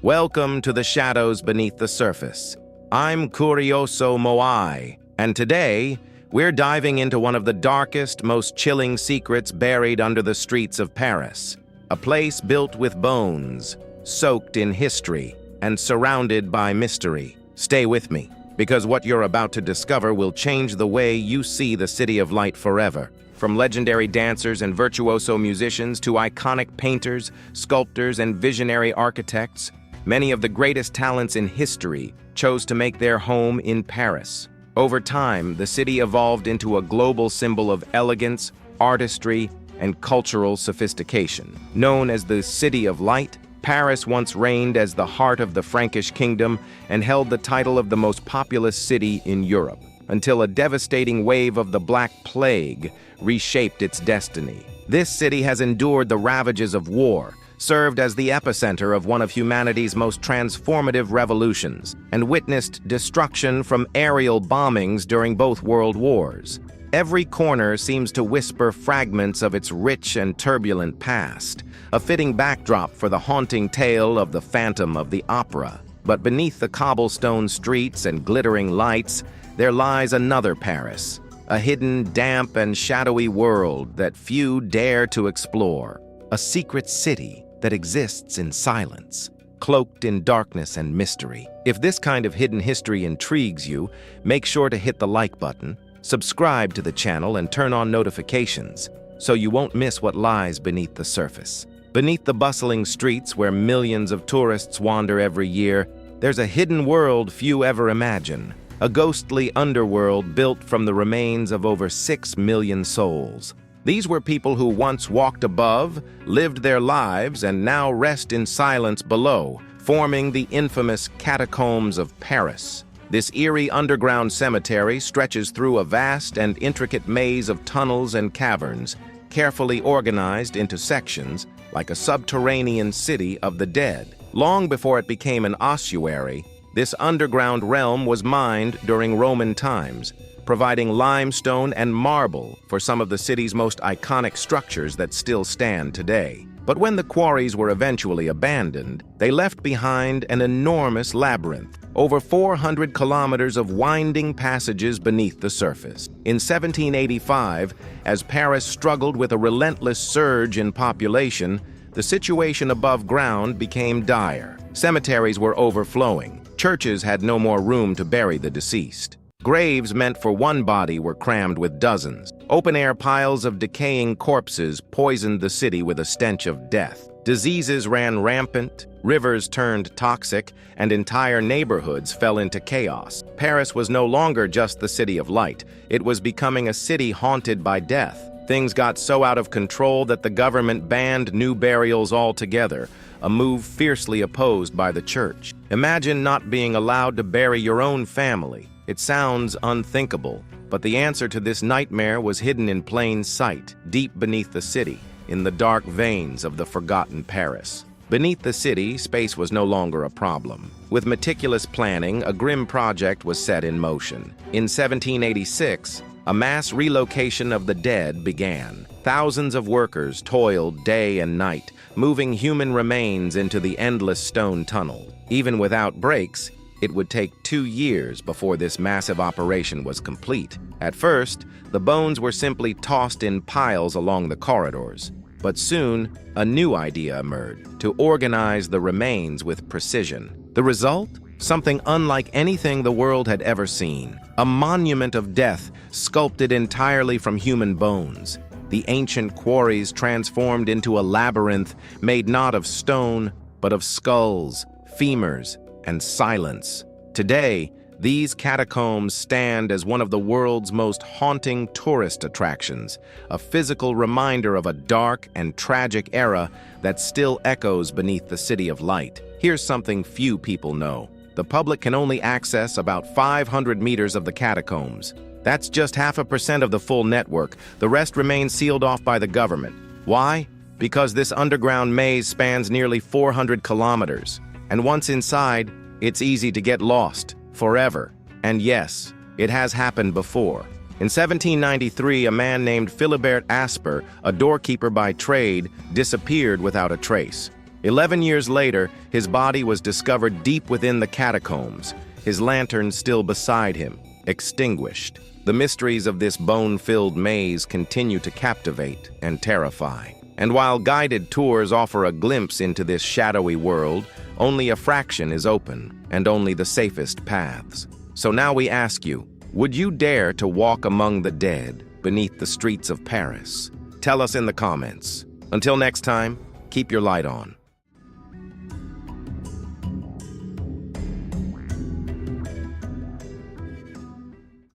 Welcome to the shadows beneath the surface. I'm Curioso Moai, and today we're diving into one of the darkest, most chilling secrets buried under the streets of Paris. A place built with bones, soaked in history, and surrounded by mystery. Stay with me, because what you're about to discover will change the way you see the City of Light forever. From legendary dancers and virtuoso musicians to iconic painters, sculptors, and visionary architects, many of the greatest talents in history chose to make their home in Paris. Over time, the city evolved into a global symbol of elegance, artistry, and cultural sophistication. Known as the City of Light, Paris once reigned as the heart of the Frankish kingdom and held the title of the most populous city in Europe, until a devastating wave of the Black Plague reshaped its destiny. This city has endured the ravages of war, served as the epicenter of one of humanity's most transformative revolutions, and witnessed destruction from aerial bombings during both world wars. Every corner seems to whisper fragments of its rich and turbulent past, a fitting backdrop for the haunting tale of the Phantom of the Opera. But beneath the cobblestone streets and glittering lights, there lies another Paris, a hidden, damp, and shadowy world that few dare to explore. A secret city that exists in silence, cloaked in darkness and mystery. If this kind of hidden history intrigues you, make sure to hit the like button, subscribe to the channel, and turn on notifications so you won't miss what lies beneath the surface. Beneath the bustling streets where millions of tourists wander every year, there's a hidden world few ever imagine. A ghostly underworld built from the remains of over 6 million souls. These were people who once walked above, lived their lives, and now rest in silence below, forming the infamous Catacombs of Paris. This eerie underground cemetery stretches through a vast and intricate maze of tunnels and caverns, carefully organized into sections like a subterranean city of the dead. Long before it became an ossuary, this underground realm was mined during Roman times, providing limestone and marble for some of the city's most iconic structures that still stand today. But when the quarries were eventually abandoned, they left behind an enormous labyrinth, over 400 kilometers of winding passages beneath the surface. In 1785, as Paris struggled with a relentless surge in population, the situation above ground became dire. Cemeteries were overflowing. Churches had no more room to bury the deceased. Graves meant for one body were crammed with dozens. Open-air piles of decaying corpses poisoned the city with a stench of death. Diseases ran rampant, rivers turned toxic, and entire neighborhoods fell into chaos. Paris was no longer just the City of Light. It was becoming a city haunted by death. Things got so out of control that the government banned new burials altogether, a move fiercely opposed by the church. Imagine not being allowed to bury your own family. It sounds unthinkable, but the answer to this nightmare was hidden in plain sight, deep beneath the city, in the dark veins of the forgotten Paris. Beneath the city, space was no longer a problem. With meticulous planning, a grim project was set in motion. In 1786, a mass relocation of the dead began. Thousands of workers toiled day and night, moving human remains into the endless stone tunnel. Even without breaks, it would take 2 years before this massive operation was complete. At first, the bones were simply tossed in piles along the corridors. But soon, a new idea emerged: to organize the remains with precision. The result? Something unlike anything the world had ever seen. A monument of death sculpted entirely from human bones. The ancient quarries transformed into a labyrinth made not of stone, but of skulls, femurs, and silence. Today, these catacombs stand as one of the world's most haunting tourist attractions, a physical reminder of a dark and tragic era that still echoes beneath the City of Light. Here's something few people know. The public can only access about 500 meters of the catacombs. That's just 0.5% of the full network. The rest remains sealed off by the government. Why? Because this underground maze spans nearly 400 kilometers. And once inside, it's easy to get lost, forever. And yes, it has happened before. In 1793, a man named Philibert Asper, a doorkeeper by trade, disappeared without a trace. 11 years later, his body was discovered deep within the catacombs, his lantern still beside him, extinguished. The mysteries of this bone-filled maze continue to captivate and terrify. And while guided tours offer a glimpse into this shadowy world, only a fraction is open, and only the safest paths. So now we ask you, would you dare to walk among the dead beneath the streets of Paris? Tell us in the comments. Until next time, keep your light on.